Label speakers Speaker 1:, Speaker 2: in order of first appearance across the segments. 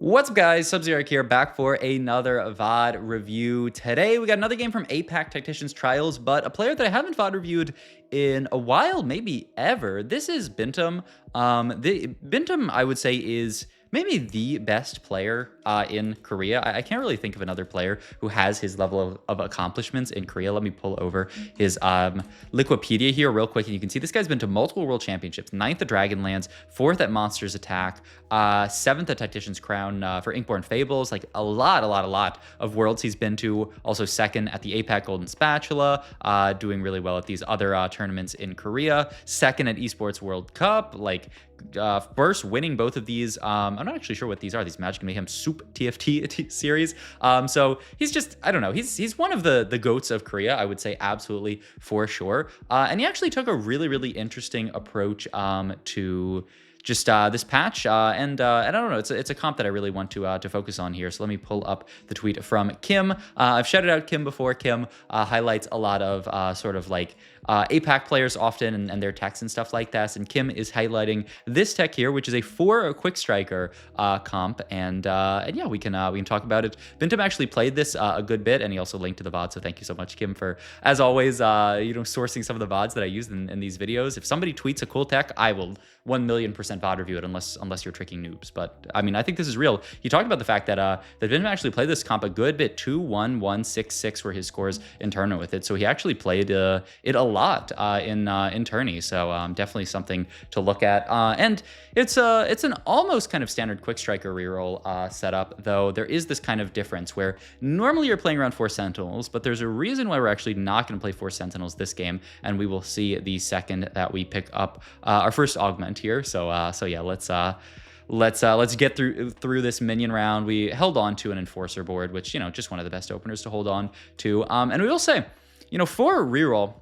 Speaker 1: What's up, guys? Sub-Zero here, back for another VOD review. Today, we got another game from APAC Tacticians Trials, but a player that I haven't VOD reviewed in a while, maybe ever. This is Binteum. Binteum, I would say, is maybe the best player in Korea. I can't really think of another player who has his level of accomplishments in Korea. Let me pull over his Liquipedia here real quick, and you can see this guy's been to multiple world championships: 9th at Dragonlance, 4th at Monsters Attack, 7th at Tactician's Crown for Inkborn Fables. Like a lot of worlds he's been to. Also 2nd at the APAC Golden Spatula, doing really well at these other tournaments in Korea. 2nd at Esports World Cup, like first winning both of these. I'm not actually sure what these are. These Magic and Mayhem Soup TFT series. So he's just, I don't know. He's one of the goats of Korea, I would say, absolutely, for sure. And he actually took a really interesting approach to just this patch, and I don't know, it's a comp that I really want to focus on here. So let me pull up the tweet from Kim. I've shouted out Kim before. Kim highlights a lot of sort of like APAC players often and their techs and stuff like that. And Kim is highlighting this tech here, which is a 4 quick striker comp, and yeah, we can talk about it. Binteum actually played this a good bit, and he also linked to the VOD. So thank you so much, Kim, for, as always, sourcing some of the VODs that I use in these videos. If somebody tweets a cool tech, I will 1,000,000% VOD review it, unless you're tricking noobs. But I mean, I think this is real. He talked about the fact that that Binteum actually played this comp a good bit. 2-1-1-6-6 were his scores in tournament with it. So he actually played it a lot in tourney. So definitely something to look at. And it's an almost kind of standard quick striker reroll setup, though there is this kind of difference where normally you're playing around 4 Sentinels, but there's a reason why we're actually not going to play 4 Sentinels this game, and we will see the second that we pick up our first augment here. So yeah, let's get through this minion round. We held on to an enforcer board, which, just one of the best openers to hold on to. And we will say, for reroll,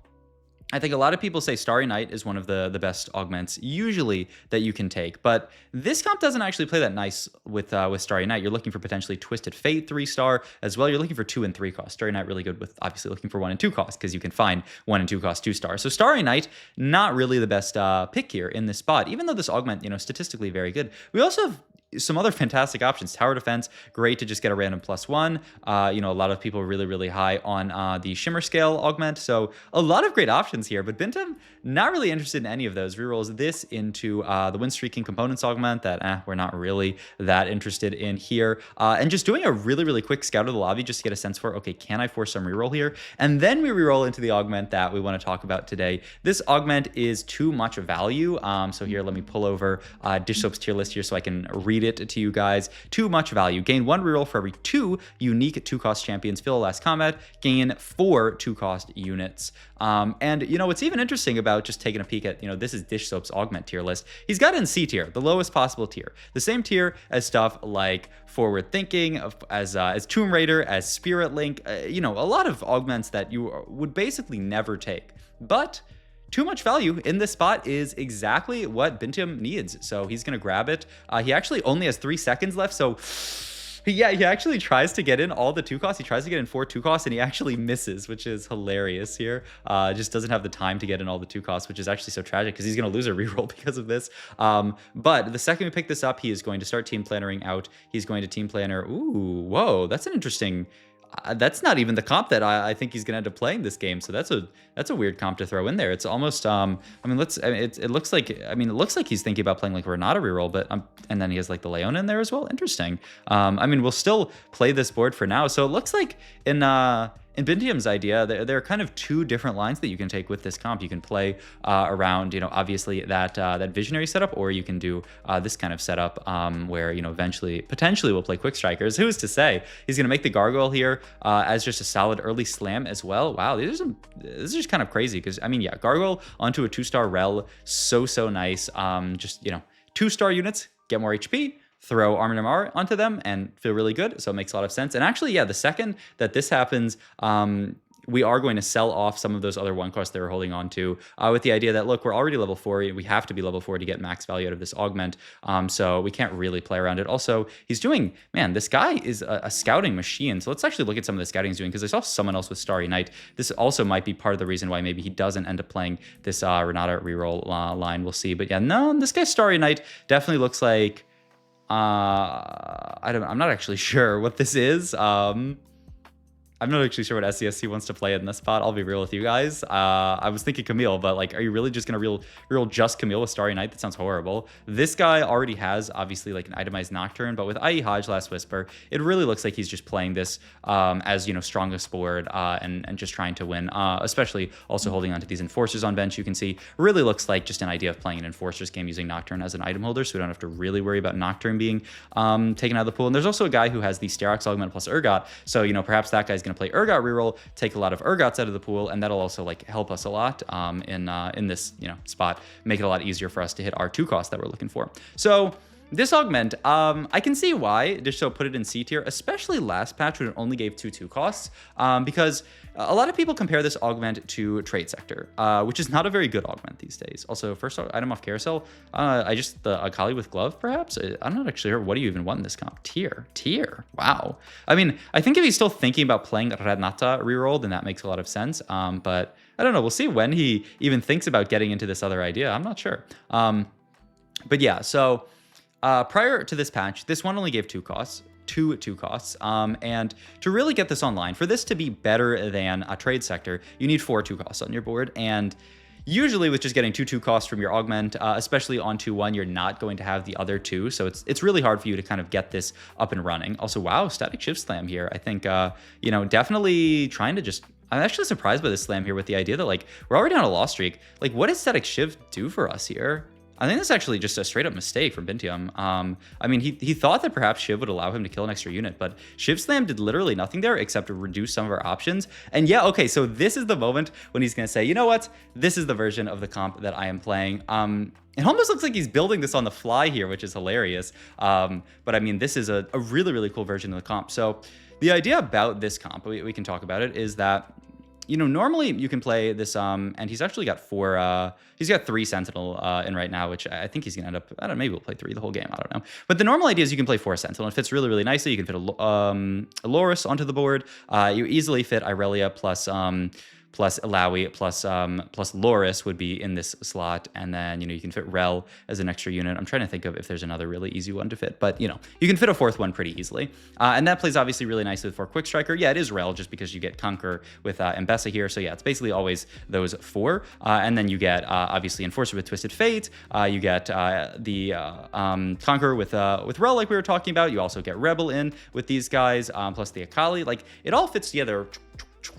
Speaker 1: I think a lot of people say Starry Night is one of the best augments usually that you can take, but this comp doesn't actually play that nice with Starry Night. You're looking for potentially Twisted Fate 3-star as well. You're looking for 2 and 3 cost. Starry Night really good with obviously looking for 1 and 2 cost, because you can find 1 and 2 cost 2-star. So Starry Night, not really the best pick here in this spot, even though this augment, statistically very good. We also have some other fantastic options. Tower Defense, great to just get a random +1. A lot of people really high on the Shimmer Scale augment. So a lot of great options here, but Binteum, not really interested in any of those. Rerolls this into the Win Streaking Components augment that we're not really that interested in here. And just doing a really quick scout of the lobby just to get a sense for, okay, can I force some reroll here? And then we reroll into the augment that we want to talk about today. This augment is too much value. So here, let me pull over Dish Soap's tier list here so I can read it to you guys. Too much value. Gain 1 reroll for every 2 unique 2-cost champions fill last combat. Gain 4 2-cost units. And what's even interesting about just taking a peek at, this is Dish Soap's augment tier list. He's got in C tier, the lowest possible tier, the same tier as stuff like Forward Thinking, as Tomb Raider, as Spirit Link. A lot of augments that you would basically never take, but too much value in this spot is exactly what Binteum needs. So he's going to grab it. He actually only has 3 seconds left. So yeah, he actually tries to get in all the 2 costs. He tries to get in 4 2 costs, and he actually misses, which is hilarious here. Just doesn't have the time to get in all the 2 costs, which is actually so tragic because he's going to lose a reroll because of this. But the second we pick this up, he is going to start team plannering out. He's going to team planner. Ooh, whoa, that's an interesting... that's not even the comp that I think he's gonna end up playing this game. So that's a weird comp to throw in there. It's almost it looks like he's thinking about playing like Renata reroll, but and then he has like the Leona in there as well. Interesting. We'll still play this board for now. So it looks like in Binteum's idea, there are kind of 2 different lines that you can take with this comp. You can play around, obviously that visionary setup, or you can do this kind of setup where, eventually, potentially we'll play quick strikers. Who's to say? He's going to make the gargoyle here as just a solid early slam as well. Wow, this is just kind of crazy because, yeah, gargoyle onto a 2-star rel, so nice. Just, 2-star units, get more HP, throw Armor Namar onto them and feel really good. So it makes a lot of sense. And actually, yeah, the second that this happens, we are going to sell off some of those other 1 costs they were holding on to with the idea that, look, we're already level 4. We have to be level 4 to get max value out of this augment. So we can't really play around it. Also, he's doing, man, this guy is a scouting machine. So let's actually look at some of the scouting he's doing, because I saw someone else with Starry Night. This also might be part of the reason why maybe he doesn't end up playing this Renata reroll line. We'll see. But yeah, no, this guy's Starry Night definitely looks like I'm not actually sure what this is. I'm not actually sure what SCSC wants to play in this spot. I'll be real with you guys. I was thinking Camille, but like, are you really just gonna reroll just Camille with Starry Night? That sounds horrible. This guy already has obviously like an itemized Nocturne, but with IE Hodge Last Whisper, it really looks like he's just playing this as, you know, strongest board and just trying to win, especially also holding onto these Enforcers on bench. You can see really looks like just an idea of playing an Enforcers game using Nocturne as an item holder, so we don't have to really worry about Nocturne being taken out of the pool. And there's also a guy who has the Sterox Augment plus Urgot, so, you know, perhaps that guy's gonna play Urgot reroll, take a lot of Urgots out of the pool, and that'll also like help us a lot in this, you know, spot, make it a lot easier for us to hit our 2 costs that we're looking for. So this augment, I can see why Dishso put it in C tier, especially last patch when it only gave 2 costs, because a lot of people compare this augment to Trade Sector, which is not a very good augment these days. Also, first item off carousel, the Akali with glove, perhaps? I'm not actually sure. What do you even want in this comp? Tier. Wow. I mean, I think if he's still thinking about playing Renata reroll, then that makes a lot of sense. But I don't know. We'll see when he even thinks about getting into this other idea. I'm not sure. But yeah, so prior to this patch, this one only gave 2 costs. Two costs. And to really get this online, for this to be better than a Trade Sector, you need 4 2 costs on your board. And usually with just getting 2 costs from your augment, especially on 2-1, you're not going to have the other 2. So it's really hard for you to kind of get this up and running. Also, wow, static shift slam here. I think, you know, definitely trying to just, I'm actually surprised by this slam here with the idea that like, we're already on a loss streak. Like, what does static shift do for us here? I think that's actually just a straight up mistake from Binteum. I mean, he thought that perhaps Shiv would allow him to kill an extra unit, but Shiv Slam did literally nothing there except to reduce some of our options. And yeah, okay, so this is the moment when he's going to say, you know what? This is the version of the comp that I am playing. It almost looks like he's building this on the fly here, which is hilarious. But I mean, this is a really, really cool version of the comp. So the idea about this comp, we can talk about it, is that, you know, normally you can play this, and he's actually got 3 Sentinel in right now, which I think he's gonna end up, I don't know, maybe we'll play 3 the whole game, I don't know. But the normal idea is you can play 4 Sentinel. It fits really, really nicely. You can fit a Loris onto the board. You easily fit Irelia plus Ilaoi plus Loris would be in this slot, and then, you know, you can fit Rel as an extra unit. I'm trying to think of if there's another really easy one to fit, but, you know, you can fit a 4th one pretty easily. And that plays obviously really nicely for Quick Striker. Yeah, it is Rel just because you get Conquer with Mbessa here, so yeah, it's basically always those 4. And then you get obviously Enforcer with Twisted Fate. You get the Conquer with Rel like we were talking about. You also get Rebel in with these guys, plus the Akali. Like, it all fits together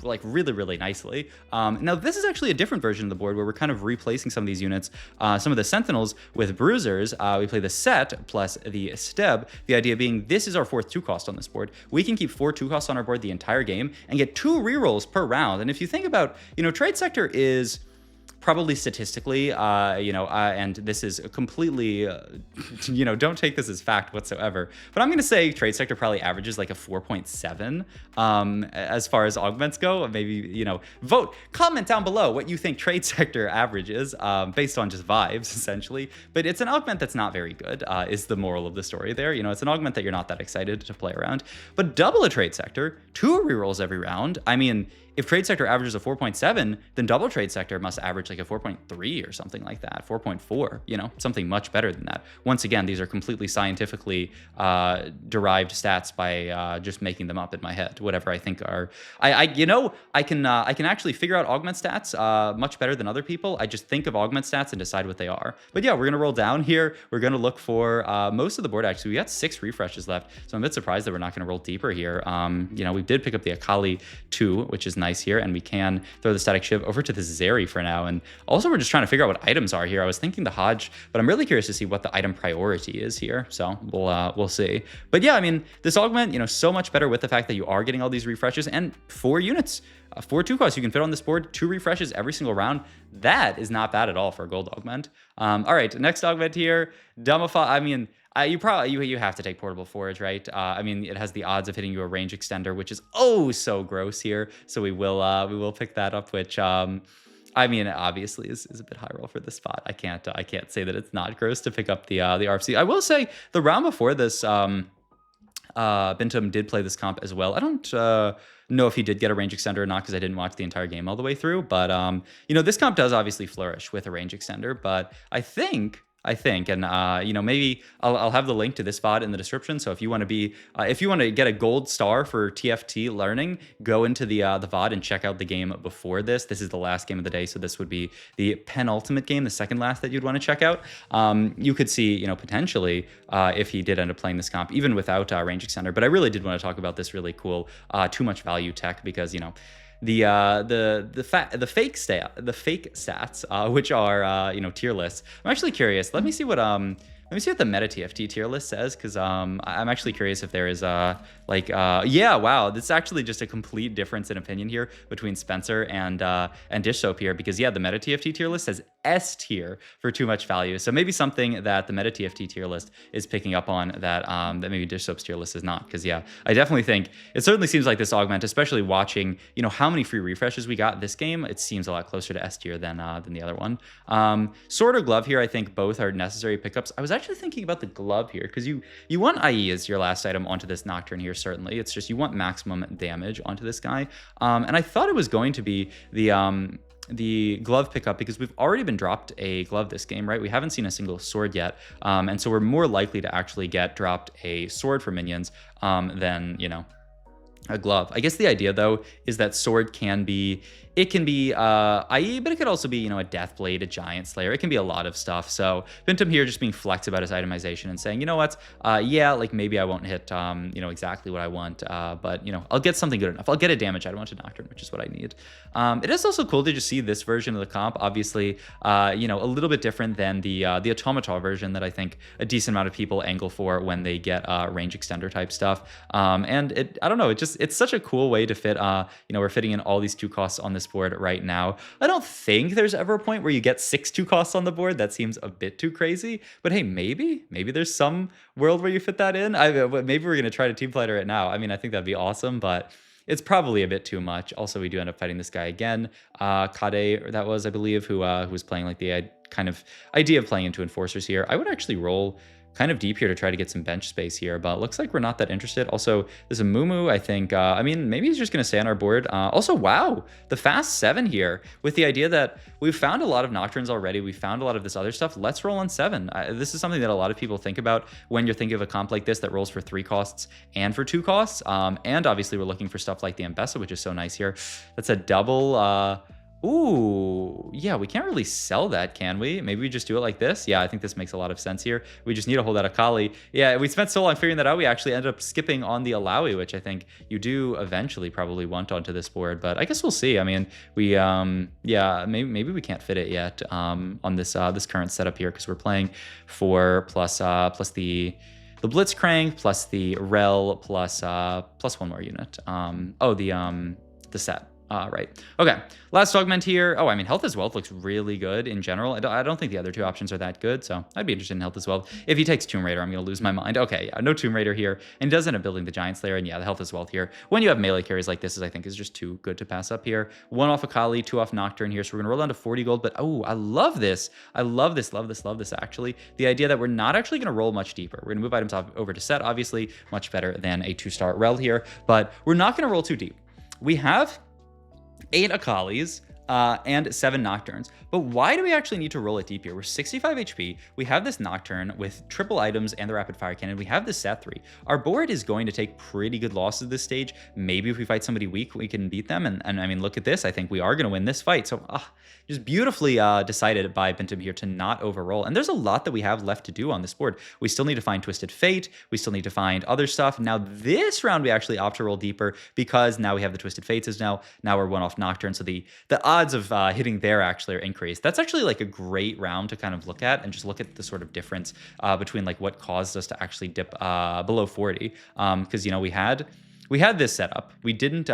Speaker 1: like really, really nicely. Now this is actually a different version of the board where we're kind of replacing some of these units, some of the Sentinels with Bruisers. We play the Set plus the Steb. The idea being this is our 4th 2 cost on this board. We can keep 4 2 costs on our board the entire game and get 2 rerolls per round. And if you think about, you know, Trade Sector is probably statistically, and this is completely, don't take this as fact whatsoever, but I'm going to say Trade Sector probably averages like a 4.7 as far as augments go. Maybe, comment down below what you think Trade Sector average is based on just vibes, essentially. But it's an augment that's not very good, is the moral of the story there. It's an augment that you're not that excited to play around. But double a Trade Sector, 2 rerolls every round. I mean, if Trade Sector averages a 4.7, then double Trade Sector must average like a 4.3 or something like that, 4.4, something much better than that. Once again, these are completely scientifically derived stats by just making them up in my head, whatever I think are. I can actually figure out augment stats much better than other people. I just think of augment stats and decide what they are. But yeah, we're gonna roll down here. We're gonna look for most of the board. Actually, we got 6 refreshes left, so I'm a bit surprised that we're not gonna roll deeper here. We did pick up the Akali 2, which is nice here, and we can throw the Static Shiv over to the Zeri for now. And also we're just trying to figure out what items are here. I was thinking the Hodge, but I'm really curious to see what the item priority is here, so we'll see. But yeah, I mean, this augment, so much better with the fact that you are getting all these refreshes and 4 units, 4 2 costs you can fit on this board, 2 refreshes every single round. That is not bad at all for a gold augment. All right, next augment here, Dumbify. I mean, you have to take Portable Forge, right? I mean, it has the odds of hitting you a range extender, which is oh so gross here. So we will pick that up, which I mean, obviously is a bit high roll for this spot. I can't say that it's not gross to pick up the RFC. I will say the round before this, Binteum did play this comp as well. I don't know if he did get a range extender or not because I didn't watch the entire game all the way through. But this comp does obviously flourish with a range extender. But I think I think. And, you know, maybe I'll have the link to this VOD in the description. So if you want to be, if you want to get a gold star for TFT learning, go into the VOD and check out the game before this. This is the last game of the day. So this would be the penultimate game, the second last that you'd want to check out. You could see, you know, potentially if he did end up playing this comp, even without range extender. But I really did want to talk about this really cool too much value tech because, you know, the fake stats, which are you know, tier lists. I'm actually curious. Let me see what the meta TFT tier list says, because I'm actually curious if there is yeah, wow, this is actually just a complete difference in opinion here between Spencer and Dish Soap here, because yeah, the meta TFT tier list says S tier for too much value. So maybe something that the meta TFT tier list is picking up on that that maybe Dish Soap's tier list is not. Because yeah, I definitely think it certainly seems like this augment, especially watching, you know, how many free refreshes we got this game, it seems a lot closer to S tier than the other one. Sword or glove here, I think both are necessary pickups. I was actually thinking about the glove here, because you want IE as your last item onto this Nocturne here, certainly. It's just you want maximum damage onto this guy. And I thought it was going to be the glove pickup, because we've already been dropped a glove this game, right? We haven't seen a single sword yet. And so we're more likely to actually get dropped a sword for minions than, you know, a glove. I guess the idea though is that sword can be, it can be IE, but it could also be, you know, a death blade, a giant slayer. It can be a lot of stuff. So Binteum here just being flex about his itemization and saying, you know what, yeah, like maybe I won't hit, you know, exactly what I want, but you know, I'll get something good enough. I'll get a damage item onto Nocturne, which is what I need. It is also cool to just see this version of the comp. Obviously, you know, a little bit different than the Automata version that I think a decent amount of people angle for when they get range extender type stuff. And I don't know, it's such a cool way to fit, you know, we're fitting in all these 2 costs on this board right now. I don't think there's ever a point where you get 6 2 costs on the board. That seems a bit too crazy, but hey, maybe there's some world where you fit that in. Maybe we're going to try to team fighter it now. I mean, I think that'd be awesome, but it's probably a bit too much. Also, we do end up fighting this guy again. Kade, that was, I believe, who was playing like the kind of idea of playing into enforcers here. I would actually roll kind of deep here to try to get some bench space here, but looks like we're not that interested. Also, there's a Mumu, I think. I mean, maybe he's just going to stay on our board. Also, wow, the fast 7 here with the idea that we've found a lot of Nocturnes already. We found a lot of this other stuff. Let's roll on 7. This is something that a lot of people think about when you're thinking of a comp like this that rolls for 3 costs and for 2 costs. And obviously, we're looking for stuff like the Ambessa, which is so nice here. That's a double... Ooh, yeah, we can't really sell that, can we? Maybe we just do it like this? Yeah, I think this makes a lot of sense here. We just need to hold out Akali. Yeah, we spent so long figuring that out, we actually ended up skipping on the Alawi, which I think you do eventually probably want onto this board, but I guess we'll see. I mean, we, yeah, maybe we can't fit it yet on this this current setup here, because we're playing 4 plus the Blitzcrank plus the Rel plus one more unit. Oh, the set. Right. Okay. Last augment here. Oh, I mean, health as wealth looks really good in general. I don't think the other 2 options are that good, so I'd be interested in health as wealth. If he takes Tomb Raider, I'm going to lose my mind. Okay, yeah, no Tomb Raider here, and he does end up building the Giant Slayer, and yeah, the health as wealth here. When you have melee carries like this, I think is just too good to pass up here. 1 off Akali, 2 off Nocturne here, so we're going to roll down to 40 gold, but oh, I love this. I love this, actually. The idea that we're not actually going to roll much deeper. We're going to move items over to set, obviously, much better than a 2-star Rel here, but we're not going to roll too deep. We have 8 Akalis and 7 Nocturnes. But why do we actually need to roll it deep here? We're 65 HP. We have this Nocturne with triple items and the rapid fire cannon. We have this set 3. Our board is going to take pretty good losses this stage. Maybe if we fight somebody weak, we can beat them. And I mean, look at this. I think we are going to win this fight. So just beautifully decided by Binteum here to not overroll. And there's a lot that we have left to do on this board. We still need to find Twisted Fate. We still need to find other stuff. Now this round, we actually opt to roll deeper because now we have the Twisted Fates as now we're 1 off Nocturne. So the odds of hitting there actually are increased. That's actually like a great round to kind of look at and just look at the sort of difference between like what caused us to actually dip below 40. Because, you know, we had this setup. We didn't,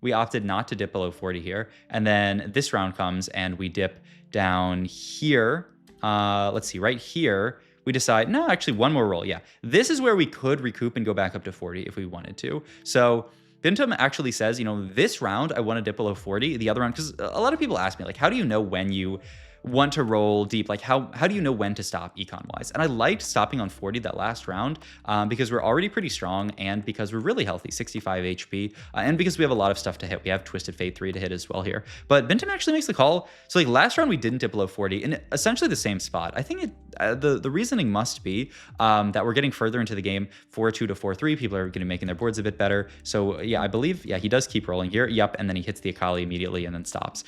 Speaker 1: we opted not to dip below 40 here. And then this round comes and we dip down here. Let's see, right here. We decide, no, actually 1 more roll. Yeah, this is where we could recoup and go back up to 40 if we wanted to. So Binteum actually says, you know, this round I want to dip below 40. The other round, because a lot of people ask me, like, how do you know when you want to roll deep. Like how do you know when to stop econ wise? And I liked stopping on 40 that last round because we're already pretty strong and because we're really healthy, 65 HP, and because we have a lot of stuff to hit. We have Twisted Fate 3 to hit as well here. But Binteum actually makes the call. So like last round we didn't dip below 40 in essentially the same spot. I think the reasoning must be that we're getting further into the game, 4-2 to 4-3. People are going to be making their boards a bit better. So yeah, I believe he does keep rolling here. Yep, and then he hits the Akali immediately and then stops.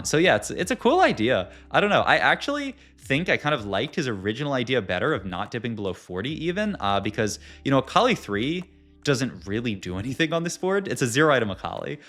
Speaker 1: So yeah, it's a cool idea. I don't know. I actually think I kind of liked his original idea better of not dipping below 40 even because, you know, Akali 3 doesn't really do anything on this board. It's a 0-item Akali.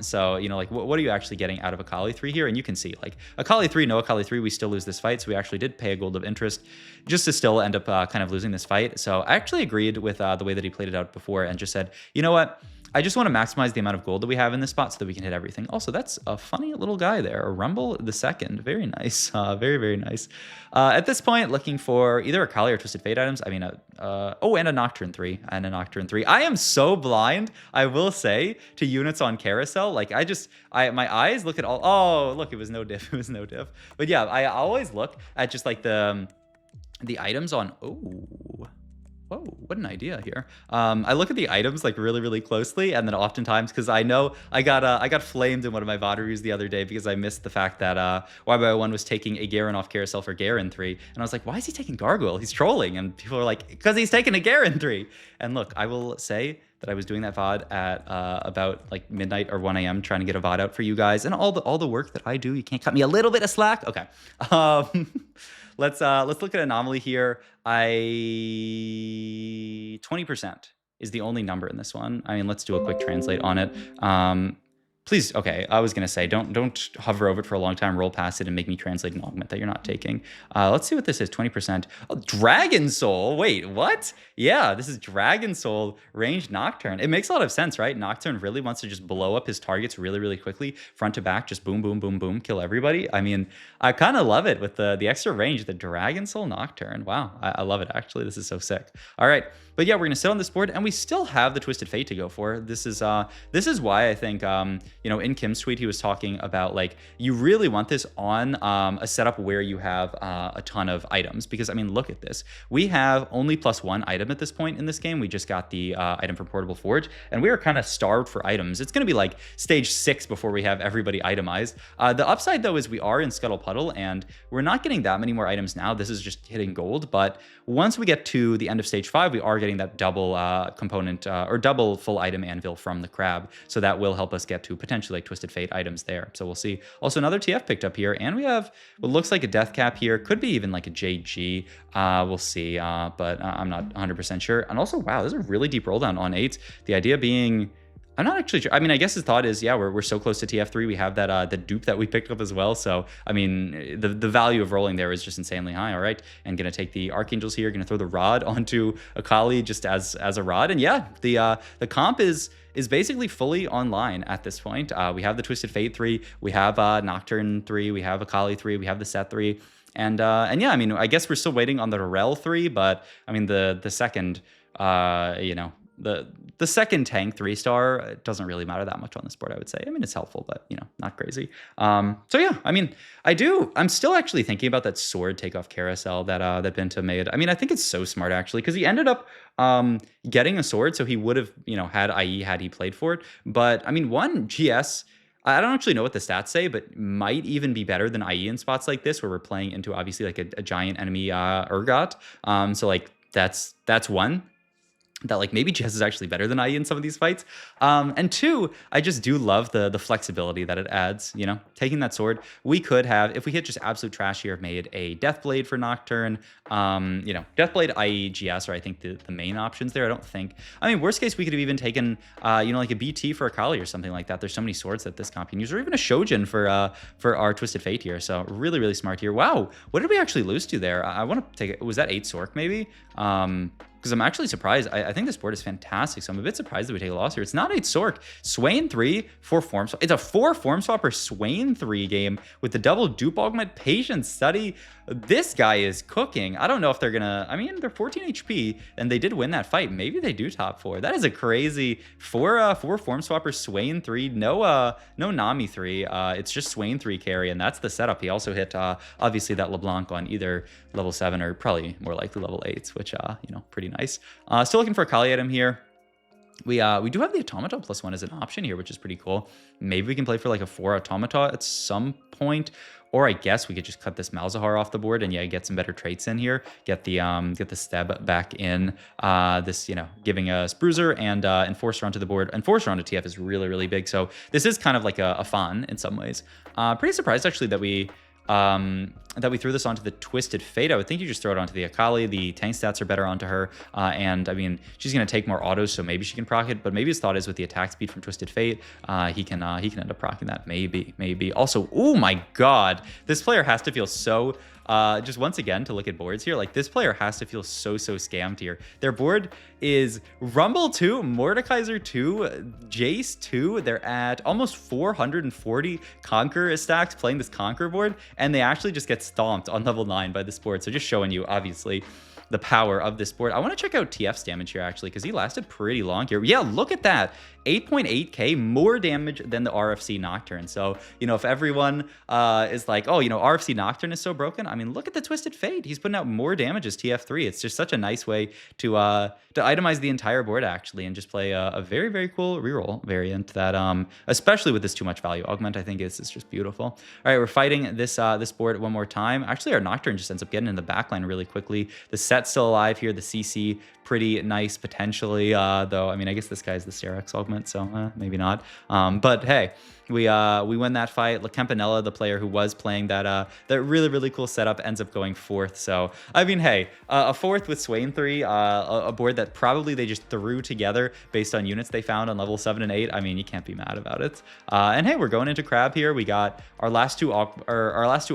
Speaker 1: So, you know, like what are you actually getting out of Akali 3 here? And you can see like Akali 3, no Akali 3, we still lose this fight. So we actually did pay a gold of interest just to still end up kind of losing this fight. So I actually agreed with the way that he played it out before and just said, you know what? I just want to maximize the amount of gold that we have in this spot so that we can hit everything. Also, that's a funny little guy there. A Rumble the second. Very nice. Very, very nice. At this point, looking for either Akali or Twisted Fate items. I mean, oh, and a Nocturne 3. And a Nocturne 3. I am so blind, I will say, to units on Carousel. Like, my eyes look at all. Oh, look, it was no diff. It was no diff. But yeah, I always look at just like the items on. Oh. Whoa, what an idea here. I look at the items like really, really closely, and then oftentimes, because I know I got flamed in one of my VOD reviews the other day because I missed the fact that YBY1 was taking a Garen off Carousel for Garen 3, and I was like, why is he taking Gargoyle? He's trolling, and people are like, because he's taking a Garen 3. And look, I will say that I was doing that VOD at about like midnight or 1 a.m. trying to get a VOD out for you guys, and all the work that I do, you can't cut me a little bit of slack. Okay. Let's look at Anomaly here. 20% is the only number in this one. I mean, let's do a quick translate on it. Please, okay, I was gonna say, don't hover over it for a long time, roll past it and make me translate an augment that you're not taking. Let's see what this is, 20%. Oh, Dragon Soul, wait, what? Yeah, this is Dragon Soul ranged Nocturne. It makes a lot of sense, right? Nocturne really wants to just blow up his targets really, really quickly, front to back, just boom, boom, boom, boom, kill everybody. I mean, I kind of love it with the extra range, the Dragon Soul Nocturne. Wow, I love it, actually. This is so sick. All right, but yeah, we're gonna sit on this board, and we still have the Twisted Fate to go for. This is why I think, you know, in Kim's tweet, he was talking about like, you really want this on a setup where you have a ton of items, because I mean, look at this. We have only +1 item at this point in this game. We just got the item from Portable Forge, and we are kind of starved for items. It's gonna be like stage 6 before we have everybody itemized. The upside though is we are in Scuttle Puddle, and we're not getting that many more items now. This is just hitting gold, but once we get to the end of stage 5, we are getting that double component or double full item anvil from the crab. So that will help us get to potentially like Twisted Fate items there. So we'll see. Also another TF picked up here, and we have what looks like a death cap here. Could be even like a JG. We'll see, but I'm not 100% sure. And also, wow, this is a really deep roll down on 8s. The idea being, I'm not actually sure. I mean, I guess his thought is, yeah, we're so close to TF3. We have that the dupe that we picked up as well. So, I mean, the value of rolling there is just insanely high. All right, and gonna take the Archangels here. Gonna throw the rod onto Akali just as a rod. And yeah, the comp is basically fully online at this point. We have the Twisted Fate 3. We have Nocturne 3. We have Akali 3. We have the Set 3. And yeah, I mean, I guess we're still waiting on the Reroll 3. But I mean, the second, you know. The second tank 3-star doesn't really matter that much on this board, I would say. I mean, it's helpful, but, you know, not crazy. So yeah, I mean, I'm still actually thinking about that sword takeoff carousel that Binteum made. I mean, I think it's so smart, actually, because he ended up getting a sword, so he would have, you know, had IE had he played for it. But, I mean, one, GS, I don't actually know what the stats say, but might even be better than IE in spots like this, where we're playing into, obviously, like a giant enemy Urgot. So, like, that's one. That like maybe GS is actually better than IE in some of these fights. And 2, I just do love the flexibility that it adds, you know, taking that sword. We could have, if we hit just absolute trash here, made a Deathblade for Nocturne, you know, Deathblade, IE, GS are I think the main options there. I don't think, I mean, worst case, we could have even taken, you know, like a BT for Akali or something like that. There's so many swords that this comp can use, or even a Shojin for our Twisted Fate here. So really, really smart here. Wow, what did we actually lose to there? I want to take it. Was that 8 Sork maybe? because I'm actually surprised. I think this board is fantastic, so I'm a bit surprised that we take a loss here. It's not 8 Sork. Swain 3 for form swap. It's a 4 form swapper Swain 3 game with the double dupe augment, Patient Study. This guy is cooking. I don't know if they're gonna, I mean, they're 14 HP and they did win that fight. Maybe they do top 4. That is a crazy 4 form swapper Swain 3. No Nami 3. It's just Swain 3 carry, and that's the setup. He also hit obviously that LeBlanc on either level 7 or probably more likely level 8, which you know, pretty nice. Still looking for a Kali item here. We do have the Automata +1 as an option here, which is pretty cool. Maybe we can play for like a 4 Automata at some point, or I guess we could just cut this Malzahar off the board and yeah, get some better traits in here. Get the Steb back in. This, you know, giving us Bruiser and Enforcer onto the board. Enforcer onto TF is really, really big. So this is kind of like a Fawn in some ways. Pretty surprised actually that we threw this onto the Twisted Fate. I would think you just throw it onto the Akali. The tank stats are better onto her, and I mean, she's going to take more autos, so maybe she can proc it, but maybe his thought is with the attack speed from Twisted Fate, he can end up proccing that. Maybe. Also, oh my god, this player has to feel so just once again to look at boards here, like this player has to feel so scammed here. Their board is Rumble 2, Mordekaiser 2, Jace 2. They're at almost 440 Conquer stacks playing this Conquer board, and they actually just get stomped on level 9 by this board. So just showing you, obviously, the power of this board. I want to check out TF's damage here, actually, because he lasted pretty long here. Yeah, look at that. 8.8k more damage than the RFC Nocturne. So, you know, if everyone is like, oh, you know, RFC Nocturne is so broken, I mean, look at the Twisted Fate. He's putting out more damage as TF3. It's just such a nice way to itemize the entire board, actually, and just play a very, very cool reroll variant that, especially with this too much value augment, I think is just beautiful. All right, we're fighting this board one more time. Actually, our Nocturne just ends up getting in the backline really quickly. The set's still alive here. The CC, pretty nice potentially, though. I mean, I guess this guy's the Sterex augment, so maybe not. But hey, we win that fight. Campanella, the player who was playing that really, really cool setup, ends up going 4th. So, I mean, hey, a 4th with Swain 3, a board that probably they just threw together based on units they found on level 7 and 8. I mean, you can't be mad about it. And hey, we're going into Crab here. We got our last two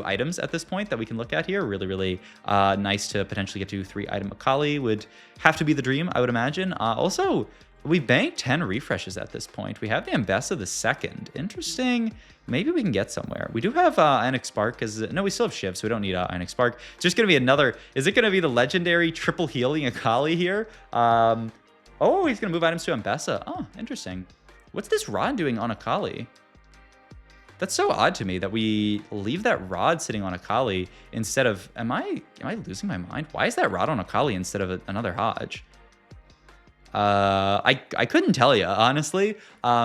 Speaker 1: items at this point that we can look at here. Really, really nice to potentially get to 3-item Akali would have to be the dream, I would imagine. Also, we banked 10 refreshes at this point. We have the Ambessa the second. Interesting. Maybe we can get somewhere. We do have Ionic Spark. No, we still have Shiv, so we don't need Ionic Spark. It's just going to be another... Is it going to be the legendary triple healing Akali here? Oh, he's going to move items to Ambessa. Oh, interesting. What's this Rod doing on Akali? That's so odd to me that we leave that Rod sitting on Akali instead of... Am I losing my mind? Why is that Rod on Akali instead of another Hodge? I couldn't tell you, honestly,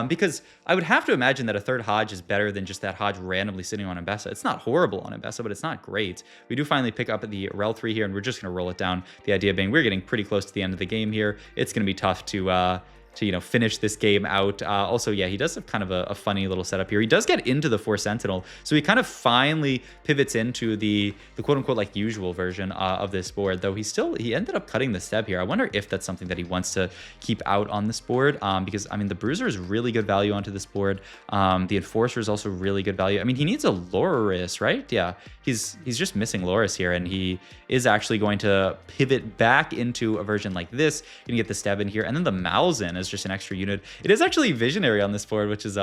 Speaker 1: because I would have to imagine that a third Hodge is better than just that Hodge randomly sitting on Ambessa. It's not horrible on Ambessa, but it's not great. We do finally pick up the Rel 3 here, and we're just going to roll it down. The idea being we're getting pretty close to the end of the game here. It's going to be tough to you know, finish this game out. Also, yeah, he does have kind of a funny little setup here. He does get into the 4 Sentinel, so he kind of finally pivots into the quote-unquote like usual version of this board, though he ended up cutting the Steb here. I wonder if that's something that he wants to keep out on this board, because, I mean, the Bruiser is really good value onto this board. The Enforcer is also really good value. I mean, he needs a Loris, right? Yeah, he's just missing Loris here, and he is actually going to pivot back into a version like this. You're gonna get the Steb in here, and then the Malzahn is just an extra unit. It is actually Visionary on this board, which is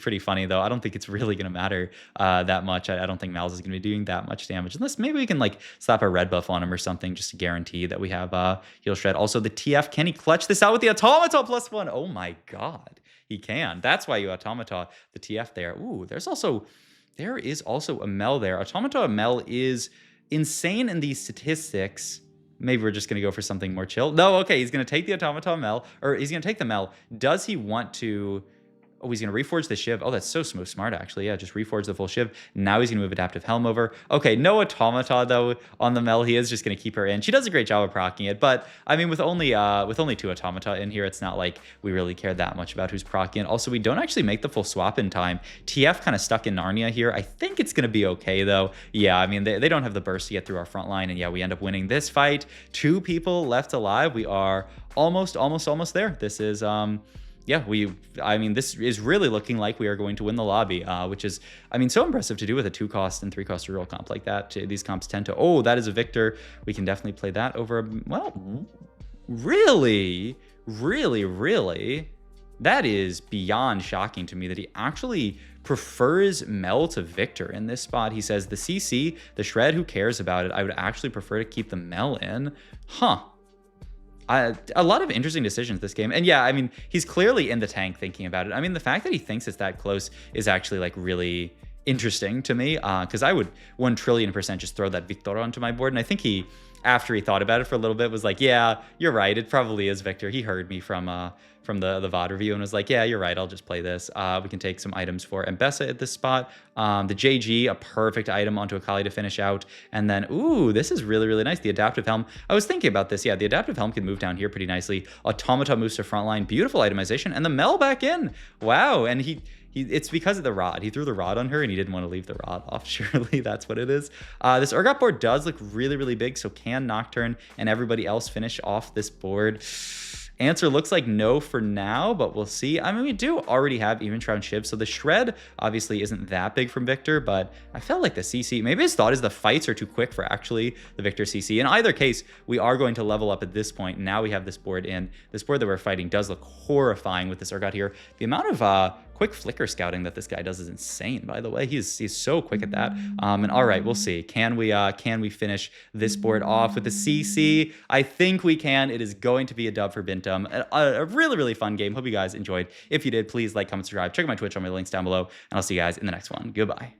Speaker 1: pretty funny, though. I don't think it's really gonna matter that much. I don't think Malzahn is gonna be doing that much damage, unless maybe we can like slap a red buff on him or something just to guarantee that we have heal shred. Also, the TF, can he clutch this out with the Automata +1? Oh my god, he can. That's why you Automata the TF there. Ooh, there is also a Mel there. Automata Mel is insane in these statistics. Maybe we're just going to go for something more chill. No, okay, he's going to take the Automata Mel, or he's going to take the Mel. Does he want to... Oh, he's going to reforge the Shiv. Oh, that's so smart, actually. Yeah, just reforge the full Shiv. Now he's going to move Adaptive Helm over. Okay, no Automata, though, on the Mel. He is just going to keep her in. She does a great job of proccing it, but, I mean, with only 2 Automata in here, it's not like we really care that much about who's proccing it. Also, we don't actually make the full swap in time. TF kind of stuck in Narnia here. I think it's going to be okay, though. Yeah, I mean, they don't have the burst to get through our front line, and yeah, we end up winning this fight. 2 people left alive. We are almost there. This is... Yeah, I mean, this is really looking like we are going to win the lobby, which is, I mean, so impressive to do with a 2-cost and 3-cost reroll comp like that. These comps tend to, oh, that is a Victor. We can definitely play that over, well, Really? Really, really? That is beyond shocking to me that he actually prefers Mel to Victor in this spot. He says the CC, the Shred, who cares about it? I would actually prefer to keep the Mel in. Huh. A lot of interesting decisions this game. And yeah, I mean, he's clearly in the tank thinking about it. I mean, the fact that he thinks it's that close is actually like really interesting to me, because I would 1,000,000,000% just throw that Victor onto my board. And I think he, after he thought about it for a little bit, was like, yeah, you're right. It probably is Victor. He heard me from the VOD review and was like, yeah, you're right. I'll just play this. We can take some items for Mbessa at this spot. The JG, a perfect item onto Akali to finish out. And then, ooh, this is really, really nice. The Adaptive Helm. I was thinking about this. Yeah, the Adaptive Helm can move down here pretty nicely. Automata moves to frontline. Beautiful itemization. And the Mel back in. Wow. And it's because of the rod. He threw the rod on her and he didn't want to leave the rod off. Surely that's what it is. This Urgot board does look really, really big. So can Nocturne and everybody else finish off this board? Answer looks like no for now, but we'll see. I mean, we do already have Even Shroud Shiv, so the Shred obviously isn't that big from Victor, but I felt like the CC, maybe his thought is the fights are too quick for actually the Victor CC. In either case, we are going to level up at this point. Now we have this board in. This board that we're fighting does look horrifying with this Urgot here. The amount of quick flicker scouting that this guy does is insane, by the way. He's so quick at that. And all right, we'll see. Can we finish this board off with the CC? I think we can. It is going to be a dub for Binteum. A really, really fun game. Hope you guys enjoyed. If you did, please like, comment, subscribe. Check out my Twitch on my links down below, and I'll see you guys in the next one. Goodbye.